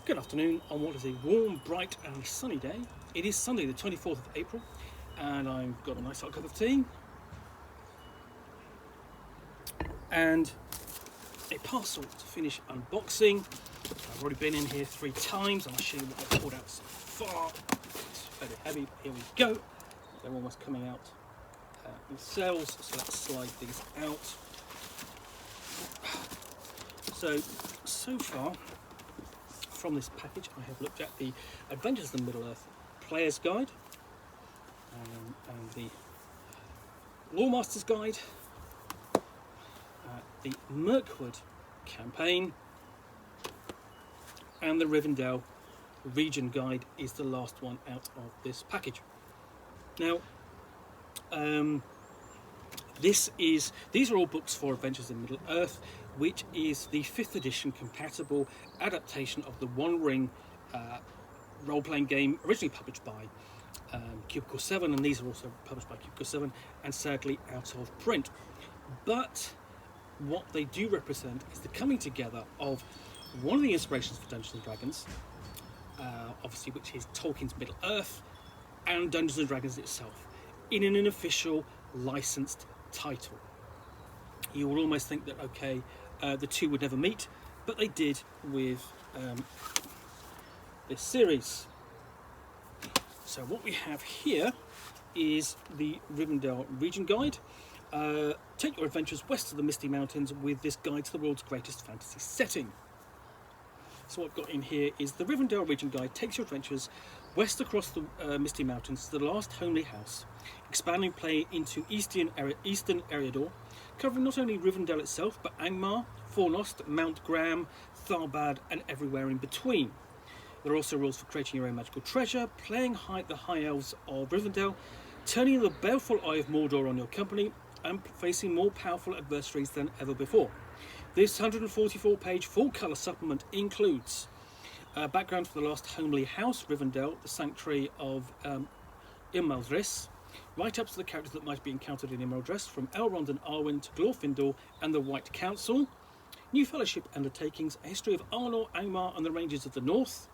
Good afternoon on what is a warm, bright and sunny day. It is Sunday the 24th of April and I've got a nice hot cup of tea and a parcel to finish unboxing. I've already been in here 3 times and I'll show you what I've pulled out so far. It's fairly heavy, but here we go. They're almost coming out themselves, so let's slide these out. So far from this package I have looked at the Adventures in Middle-earth Player's Guide and the Lawmaster's Guide, the Mirkwood campaign, and the Rivendell Region Guide is the last one out of this package. Now, these are all books for Adventures in Middle-earth, which is the 5th edition compatible adaptation of the One Ring role-playing game, originally published by Cubicle 7, and these are also published by Cubicle 7 and sadly out of print. But what they do represent is the coming together of one of the inspirations for Dungeons and Dragons, obviously, which is Tolkien's Middle-earth, and Dungeons and Dragons itself, in an unofficial licensed title. You will almost think that, okay, the two would never meet, but they did with this series. So what we have here is the Rivendell Region Guide. Take your adventures west of the Misty Mountains with this guide to the world's greatest fantasy setting. So what I've got in here is the Rivendell Region Guide takes your adventures west across the Misty Mountains to the last homely house, expanding play into Eastern Eriador, covering not only Rivendell itself, but Angmar, Fornost, Mount Graham, Tharbad, and everywhere in between. There are also rules for creating your own magical treasure, playing the High Elves of Rivendell, turning the baleful Eye of Mordor on your company, and facing more powerful adversaries than ever before. This 144-page full-colour supplement includes background for the last homely house, Rivendell, the sanctuary of Imaldris, write-ups to the characters that might be encountered in Imaldris, from Elrond and Arwen to Glorfindel and the White Council, new fellowship undertakings, a history of Arnor, Angmar and the ranges of the north,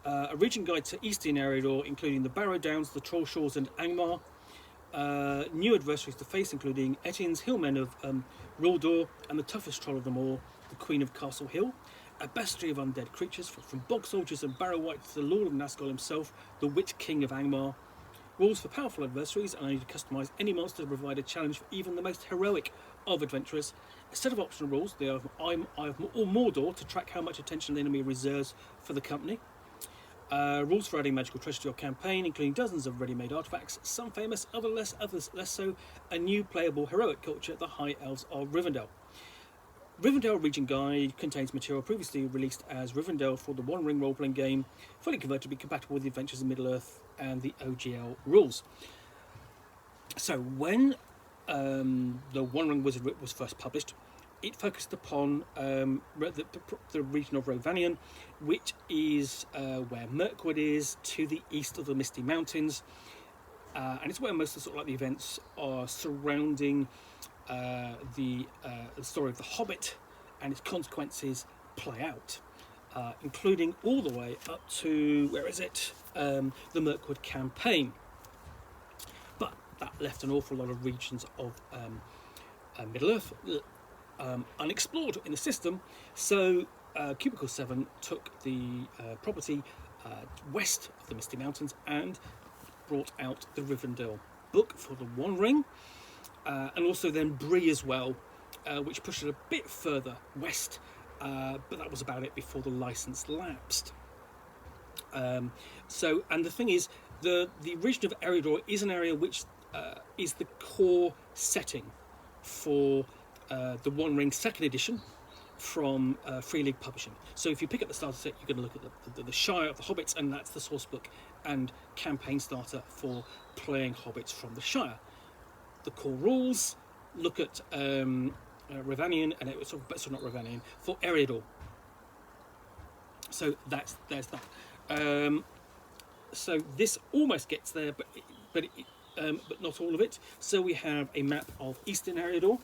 a region guide to Eastern Eriador, including the Barrow Downs, the Trollshaws and Angmar, new adversaries to face, including Etienne's Hillmen of Rildor and the toughest troll of them all, the Queen of Castle Hill, a bestiary of undead creatures, from bog soldiers and barrow wights to the Lord of Nazgul himself, the Witch King of Angmar, rules for powerful adversaries, and I need to customise any monster to provide a challenge for even the most heroic of adventurers, a set of optional rules, the Eye of Mordor, to track how much attention the enemy reserves for the company, rules for adding magical treasure to your campaign, including dozens of ready-made artifacts, some famous, others less so, a new playable heroic culture, the High Elves of Rivendell. Rivendell Region Guide contains material previously released as Rivendell for the One Ring role-playing game, fully converted to be compatible with the Adventures in Middle-earth and the OGL rules. So when the One Ring was first published, it focused upon the region of Rhovanion, which is where Mirkwood is, to the east of the Misty Mountains, and it's where most of the events are surrounding the story of the Hobbit and its consequences play out, including all the way up to, the Mirkwood campaign. But that left an awful lot of regions of Middle-earth unexplored in the system, so Cubicle 7 took the property west of the Misty Mountains and brought out the Rivendell book for the One Ring, and also then Bree as well, which pushed it a bit further west, but that was about it before the license lapsed. And the thing is, the region of Eriador is an area which is the core setting for the One Ring 2nd edition from Free League Publishing. So if you pick up the starter set, you're going to look at the Shire of the Hobbits, and that's the source book and campaign starter for playing Hobbits from the Shire. The core rules look at Rhovanion, and not Rhovanion, for Eriador. So there's that. So this almost gets there, but not all of it. So we have a map of Eastern Eriador,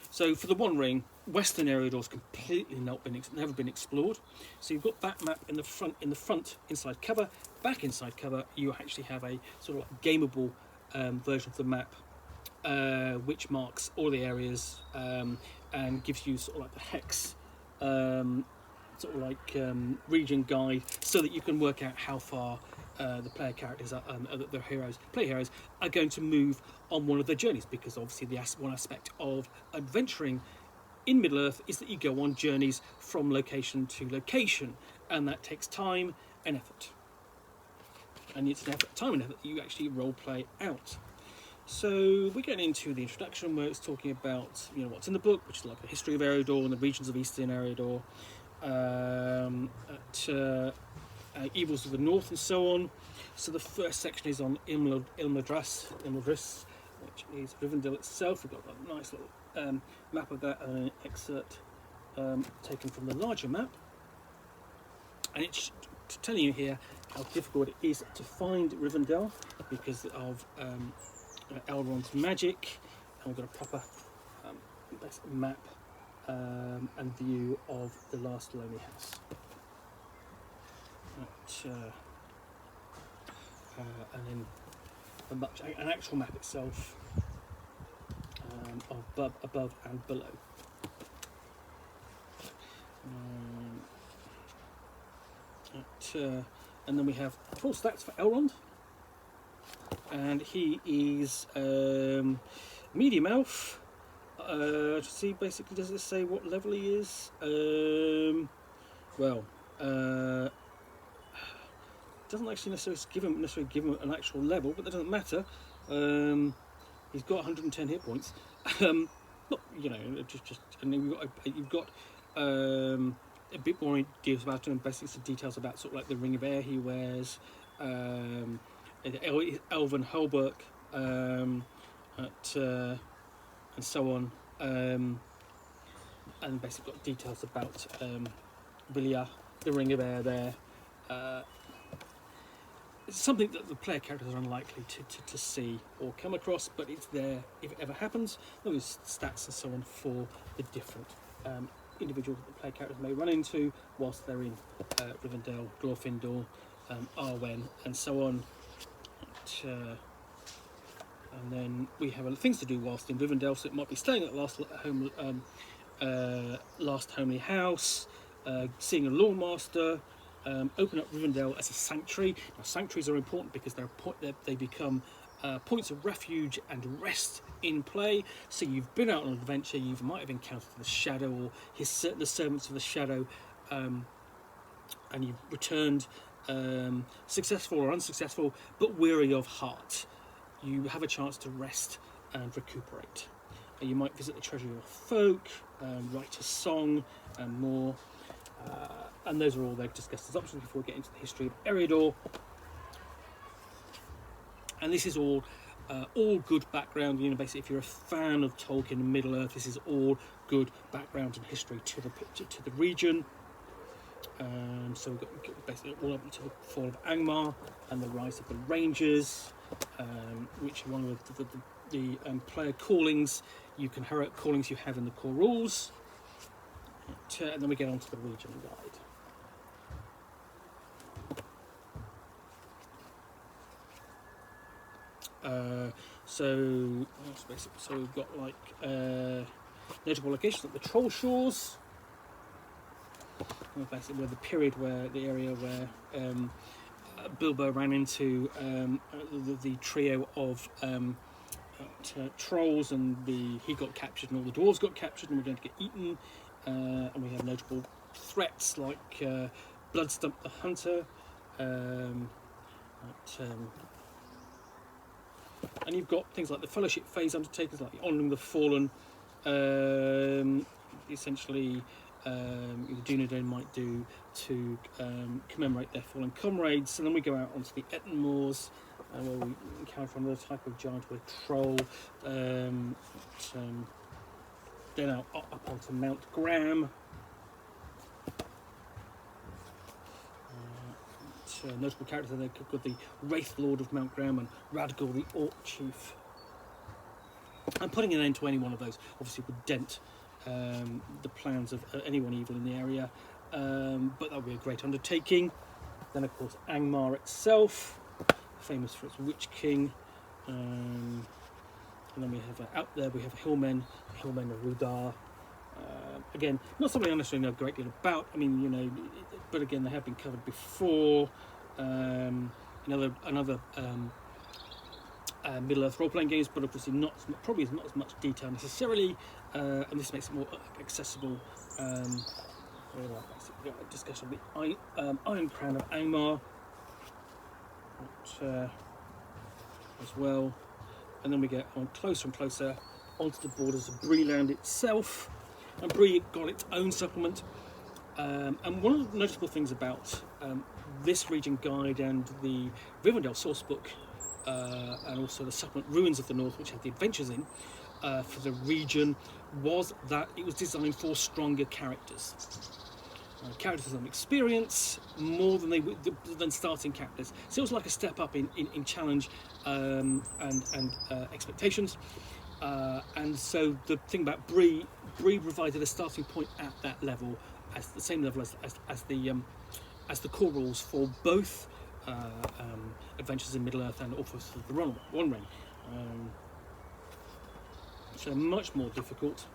So for the One Ring, Western Eriador's completely never been explored. So you've got that map in the front inside cover. Back inside cover, you actually have a sort of like gameable version of the map, which marks all the areas and gives you sort of like the hex, sort of like region guide, so that you can work out how far the player characters are, the player heroes are going to move on one of their journeys, because obviously one aspect of adventuring in Middle Earth is that you go on journeys from location to location, and that takes time and effort. And it's time and effort that you actually role play out. So we're getting into the introduction, where it's talking about what's in the book, which is like the history of Eriador and the regions of Eastern Eriador, evils of the north, and so on. So the first section is on Ilmadris, which is Rivendell itself. We've got a nice little map of that, and an excerpt taken from the larger map, and it's telling you here how difficult it is to find Rivendell because of Elrond's magic. And we've got a proper map and view of the last lonely house. And then an actual map itself of above and below. And then we have full stats for Elrond, and he is medium elf. See, basically, does it say what level he is? Doesn't actually necessarily give him an actual level, but that doesn't matter. He's got 110 hit points. Not, just and then you've got a bit more details about him, basically some details about sort of like the ring of air he wears, elven halberd, and so on, and basically got details about Vilya, the ring of air there. It's something that the player characters are unlikely to see or come across, but it's there if it ever happens. Those stats and so on for the different individuals that the player characters may run into whilst they're in Rivendell, Glorfindel, Arwen, and so on. And then we have things to do whilst in Rivendell, so it might be staying at last homely house, seeing a lawn master, open up Rivendell as a sanctuary. Now, sanctuaries are important because they become points of refuge and rest in play. So you've been out on an adventure, you might have encountered the Shadow or the servants of the Shadow, and you've returned successful or unsuccessful, but weary of heart. You have a chance to rest and recuperate. You might visit the Treasury of Folk, write a song, and more. And those are all they've discussed as options before we get into the history of Eriador. And this is all good background. Basically, if you're a fan of Tolkien and Middle Earth, this is all good background and history to the region. So we've got basically all up to the fall of Angmar and the rise of the Rangers, which are one of the player callings. You can inherit callings you have in the core rules. And then we get on to the region guide. So we've got notable locations like the Troll Shores, basically where the area where Bilbo ran into the trio of trolls, and he got captured and all the dwarves got captured and were going to get eaten. And we have notable threats like Bloodstump the Hunter, and you've got things like the Fellowship phase undertakers, like honouring the fallen. Essentially, the Dunedain might do to commemorate their fallen comrades. And then we go out onto the Etten Moors, where we encounter another type of giant with a troll. Then up onto Mount Graham. Notable characters there, we've got the Wraith Lord of Mount Graham and Radgor the Orc Chief. And putting an end to any one of those obviously would dent the plans of anyone evil in the area, but that would be a great undertaking. Then of course Angmar itself, famous for its Witch King, and then we have out there we have Hillmen of Rudar. Again, not something I necessarily know a great deal about. I mean, you know, but again, they have been covered before. Another Middle-earth role-playing games, but obviously probably not as much detail necessarily, and this makes it more accessible. Discussion of the Iron Crown of Angmar as well, and then we get on closer and closer onto the borders of Breeland itself, and Bree got its own supplement. And one of the notable things about this region guide and the Rivendell sourcebook, and also the supplement Ruins of the North, which had the adventures in for the region, was that it was designed for stronger characters. Characters with some experience, more than starting characters. So it was like a step up in challenge and expectations. And so the thing about Bree provided a starting point at that level, as the same level as the core rules for both adventures in Middle Earth and also the One Ring. So much more difficult.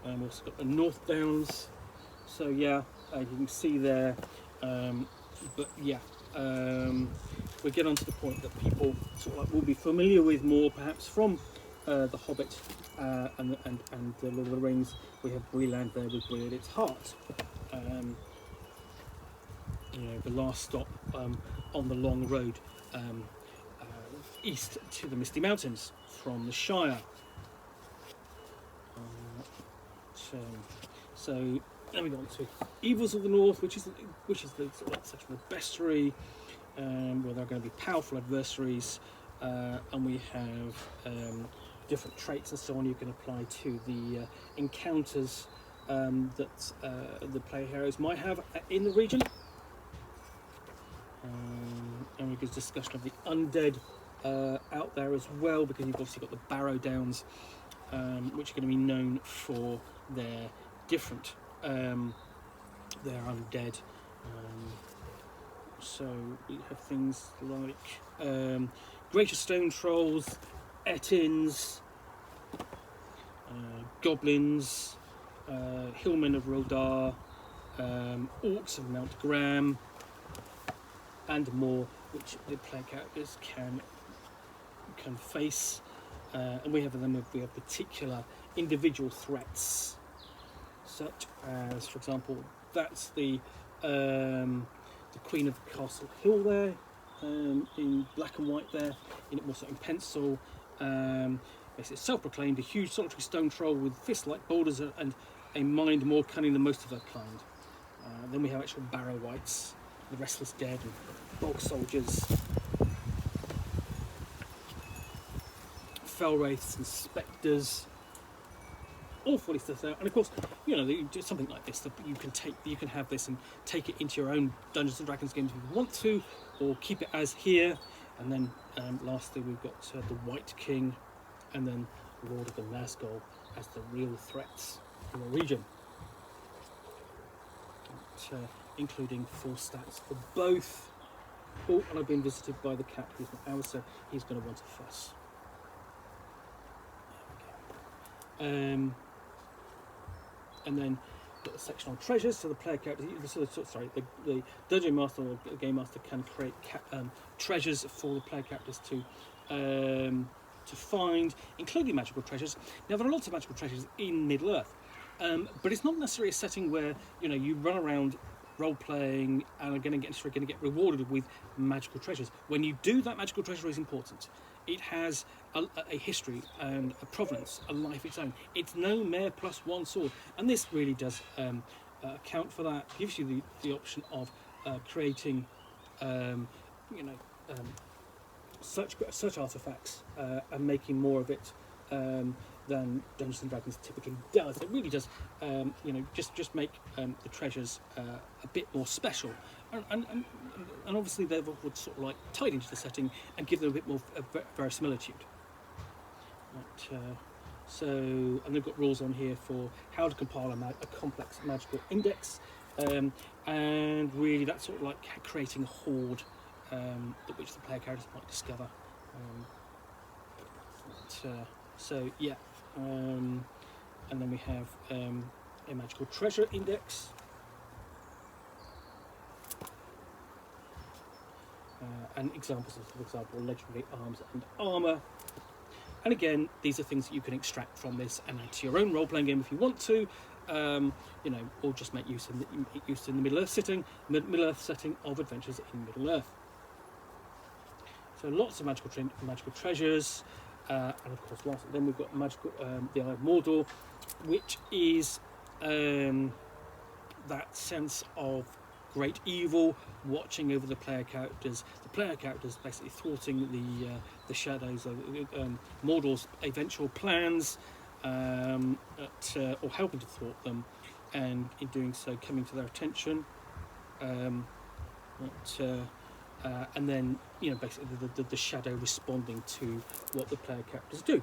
We've also got the North Downs. So yeah, you can see there. But yeah, we get on to the point that people sort of like will be familiar with more, perhaps from The Hobbit and Lord of the Rings. We have Breeland there with Bree at its heart. You know, the last stop on the long road east to the Misty Mountains from the Shire. So then we go on to Evils of the North, which is the sort of section of bestiary, where there are going to be powerful adversaries, and we have different traits and so on you can apply to the encounters that the player heroes might have in the region. And we get a discussion of the undead out there as well, because you've obviously got the Barrow Downs, which are going to be known for their different their undead. So we have things like greater stone trolls, Ettins, goblins, hillmen of Rildar, orcs of Mount Graham, and more, which the player characters can face. And we have particular individual threats, such as, for example, that's the Queen of the Castle Hill there, in black and white there, also in pencil. It's self-proclaimed a huge solitary stone troll with fist-like boulders and a mind more cunning than most of her kind. Then we have actual Barrow Wights, the Restless Dead, and Bog Soldiers, Fell Wraiths and Spectres, all fully stuff out. And of course, you know, do something like this, that you can have this and take it into your own Dungeons and Dragons games if you want to, or keep it as here. And then lastly, we've got the White King, and then Lord of the Nazgul as the real threats in the region, including full stats for both. Oh, and I've been visited by the cat who's not ours, so he's going to want a fuss. And then got the section on treasures, so the player characters, the dungeon master or game master can create treasures for the player characters to find, including magical treasures. Now there are lots of magical treasures in Middle Earth, but it's not necessarily a setting where you run around role playing and are going to get rewarded with magical treasures. When you do, that magical treasure is important. It has a history and a provenance, a life of its own. It's no mere +1 sword, and this really does account for that. Gives you the option of creating, such artifacts and making more of it than Dungeons and Dragons typically does. It really does, just make the treasures a bit more special, and obviously they would sort of like tied into the setting and give them a bit more verisimilitude. So, and they've got rules on here for how to compile a complex magical index, and really that's sort of like creating a hoard, which the player characters might discover. So yeah, and then we have a magical treasure index. And examples of, for example, legendary arms and armour. And again, these are things that you can extract from this and add to your own role-playing game if you want to, or just make use in the Middle-earth setting of Adventures in Middle-earth. So lots of magical treasures, and of course, then we've got the Eye of Mordor, which is that sense of great evil watching over the player characters. The player characters basically thwarting the shadows of Mordor's eventual plans, or helping to thwart them, and in doing so, coming to their attention. And then basically the shadow responding to what the player characters do,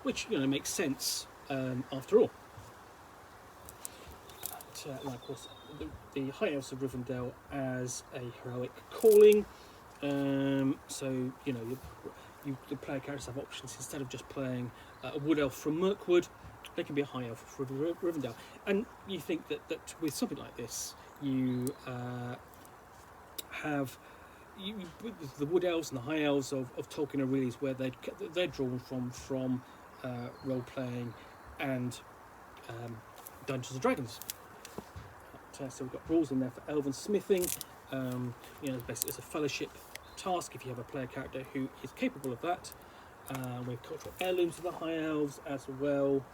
which makes sense after all. And of course, the High Elves of Rivendell as a heroic calling. So the player characters have options. Instead of just playing a wood elf from Mirkwood, they can be a high elf from Rivendell. And you think that with something like this, you have the wood elves and the high elves of Tolkien are really where they're drawn from role playing and Dungeons and Dragons. So we've got rules in there for elven smithing. Basically it's a fellowship task if you have a player character who is capable of that. We have cultural heirlooms of the high elves as well.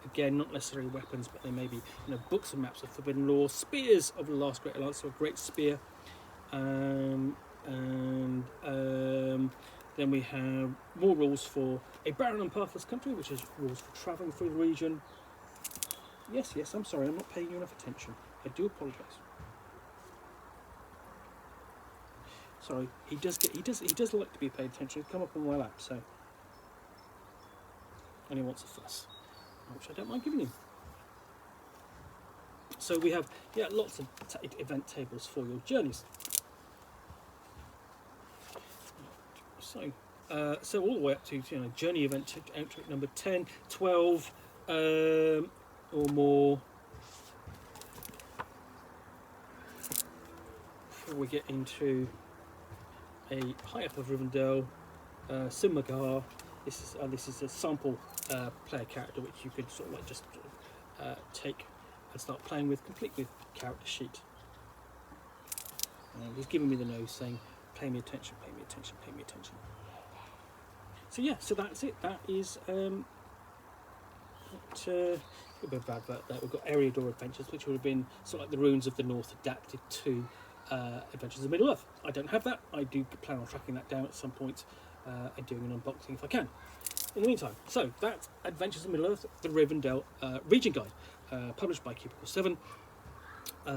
Again, not necessarily weapons, but they may be books and maps of forbidden lore, spears of the last great alliance, so a great spear. And then we have more rules for a barren and pathless country, which is rules for travelling through the region. Yes, I'm sorry, I'm not paying you enough attention. I do apologise. Sorry, he does like to be paid attention. He'll come up on my lap, so, and he wants a fuss, which I don't mind giving him. So we have lots of event tables for your journeys. So all the way up to journey event entry number 10, 12, or more. Before we get into a High Elf of Rivendell, Simmagar. This is a sample player character which you could sort of like just take and start playing with, complete with character sheet. He's giving me the nose, saying, "Pay me attention, pay me attention, pay me attention." So yeah, so that's it. That is a bit of advert there. We've got Eriador Adventures, which would have been sort of like the Ruins of the North adapted to Adventures of Middle-earth. I don't have that. I do plan on tracking that down at some point and doing an unboxing if I can. In the meantime, so that's Adventures of Middle-earth, the Rivendell Region Guide, published by Cubicle 7.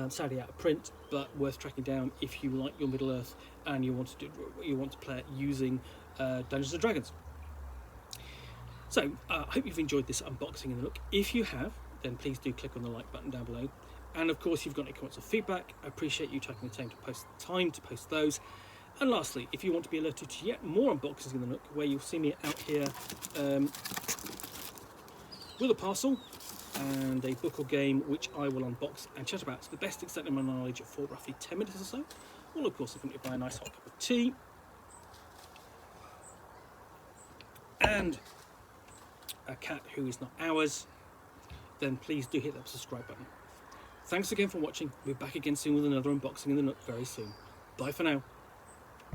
Sadly out of print, but worth tracking down if you like your Middle-earth and you want to play it using Dungeons and Dragons. So I hope you've enjoyed this unboxing in the Nook. If you have, then please do click on the like button down below. And of course, if you've got any comments or feedback, I appreciate you taking the time to post those. And lastly, if you want to be alerted to yet more unboxings in the Nook, where you'll see me out here with a parcel and a book or game which I will unbox and chat about to the best extent of my knowledge for roughly 10 minutes or so. All of course accompanied by a nice hot cup of tea and a cat who is not ours, then please do hit that subscribe button. Thanks again for watching. We'll be back again soon with another unboxing in the Nook very soon. Bye for now.